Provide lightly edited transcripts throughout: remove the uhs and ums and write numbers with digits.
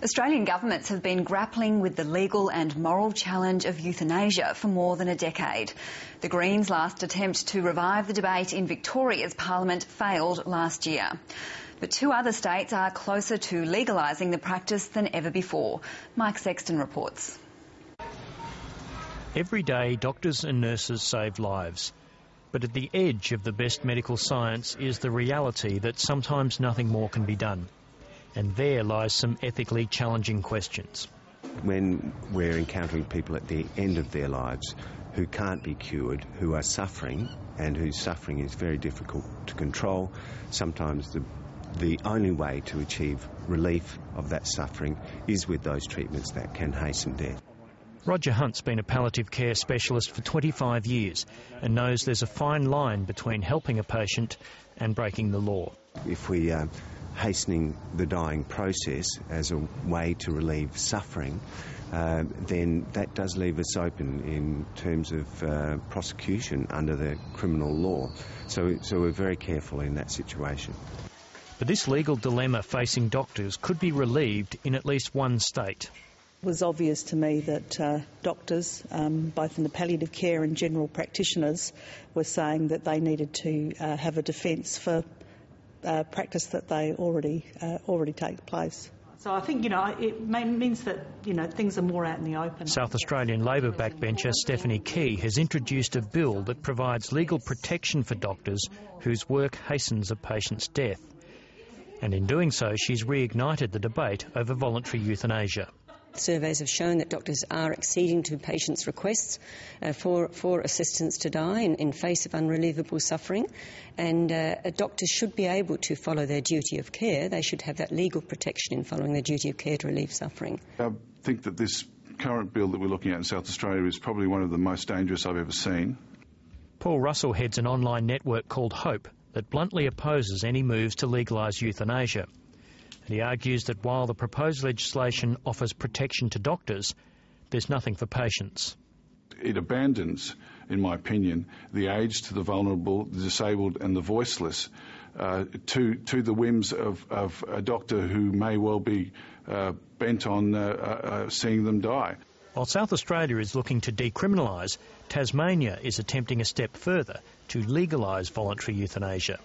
Australian governments have been grappling with the legal and moral challenge of euthanasia for more than a decade. The Greens' last attempt to revive the debate in Victoria's Parliament failed last year. But two other states are closer to legalising the practice than ever before. Mike Sexton reports. Every day, doctors and nurses save lives. But at the edge of the best medical science is the reality that sometimes nothing more can be done. And there lies some ethically challenging questions. When we're encountering people at the end of their lives who can't be cured, who are suffering, and whose suffering is very difficult to control, sometimes the only way to achieve relief of that suffering is with those treatments that can hasten death. Roger Hunt's been a palliative care specialist for 25 years and knows there's a fine line between helping a patient and breaking the law. If we are hastening the dying process as a way to relieve suffering, then that does leave us open in terms of prosecution under the criminal law. So we're very careful in that situation. But this legal dilemma facing doctors could be relieved in at least one state. It was obvious to me that doctors, both in the palliative care and general practitioners, were saying that they needed to have a defence for practice that they already take place. So I think, it means that, things are more out in the open. South Australian Labor backbencher Stephanie Key has introduced a bill that provides legal protection for doctors whose work hastens a patient's death. And in doing so, she's reignited the debate over voluntary euthanasia. Surveys have shown that doctors are acceding to patients' requests for assistance to die in face of unrelievable suffering, and doctors should be able to follow their duty of care. They should have that legal protection in following their duty of care to relieve suffering. I think that this current bill that we're looking at in South Australia is probably one of the most dangerous I've ever seen. Paul Russell heads an online network called Hope that bluntly opposes any moves to legalise euthanasia. And he argues that while the proposed legislation offers protection to doctors, there's nothing for patients. It abandons, in my opinion, the aged, the vulnerable, the disabled and the voiceless to the whims of a doctor who may well be bent on seeing them die. While South Australia is looking to decriminalise, Tasmania is attempting a step further to legalise voluntary euthanasia.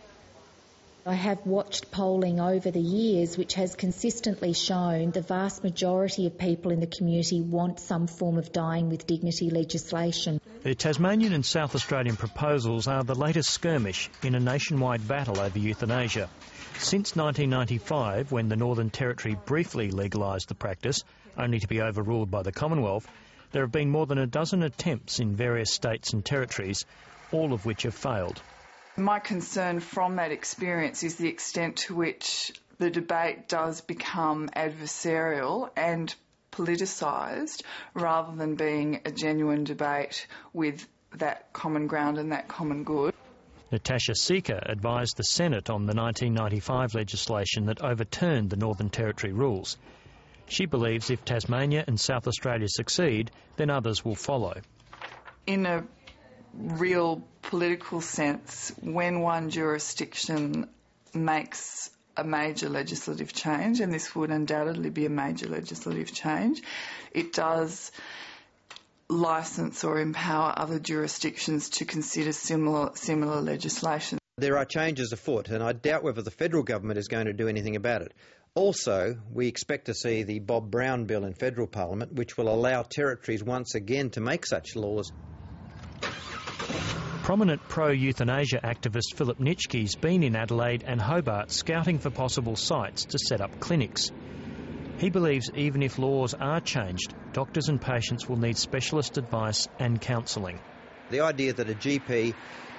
I have watched polling over the years which has consistently shown the vast majority of people in the community want some form of dying with dignity legislation. The Tasmanian and South Australian proposals are the latest skirmish in a nationwide battle over euthanasia. Since 1995, when the Northern Territory briefly legalised the practice, only to be overruled by the Commonwealth, there have been more than a dozen attempts in various states and territories, all of which have failed. My concern from that experience is the extent to which the debate does become adversarial and politicised rather than being a genuine debate with that common ground and that common good. Natasha Seeker advised the Senate on the 1995 legislation that overturned the Northern Territory rules. She believes if Tasmania and South Australia succeed, then others will follow. In a real political sense, when one jurisdiction makes a major legislative change, and this would undoubtedly be a major legislative change, it does licence or empower other jurisdictions to consider similar legislation. There are changes afoot, and I doubt whether the federal government is going to do anything about it. Also, we expect to see the Bob Brown bill in federal parliament, which will allow territories once again to make such laws. Prominent pro-euthanasia activist Philip Nitschke's been in Adelaide and Hobart scouting for possible sites to set up clinics. He believes even if laws are changed, doctors and patients will need specialist advice and counselling. The idea that a GP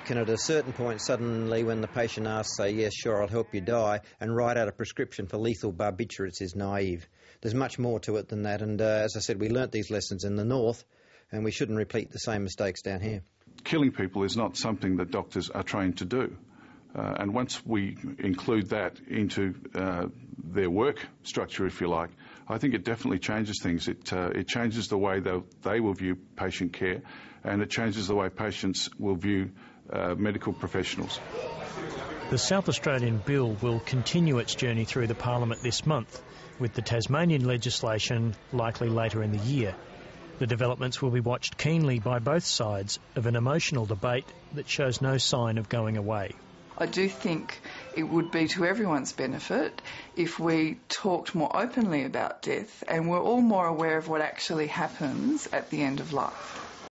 can at a certain point suddenly, when the patient asks, say, yes, sure, I'll help you die, and write out a prescription for lethal barbiturates is naive. There's much more to it than that, and as I said, we learnt these lessons in the north, and we shouldn't repeat the same mistakes down here. Killing people is not something that doctors are trained to do. And once we include that into their work structure, if you like, I think it definitely changes things. It changes the way they will view patient care, and it changes the way patients will view medical professionals. The South Australian bill will continue its journey through the Parliament this month, with the Tasmanian legislation likely later in the year. The developments will be watched keenly by both sides of an emotional debate that shows no sign of going away. I do think it would be to everyone's benefit if we talked more openly about death and we're all more aware of what actually happens at the end of life.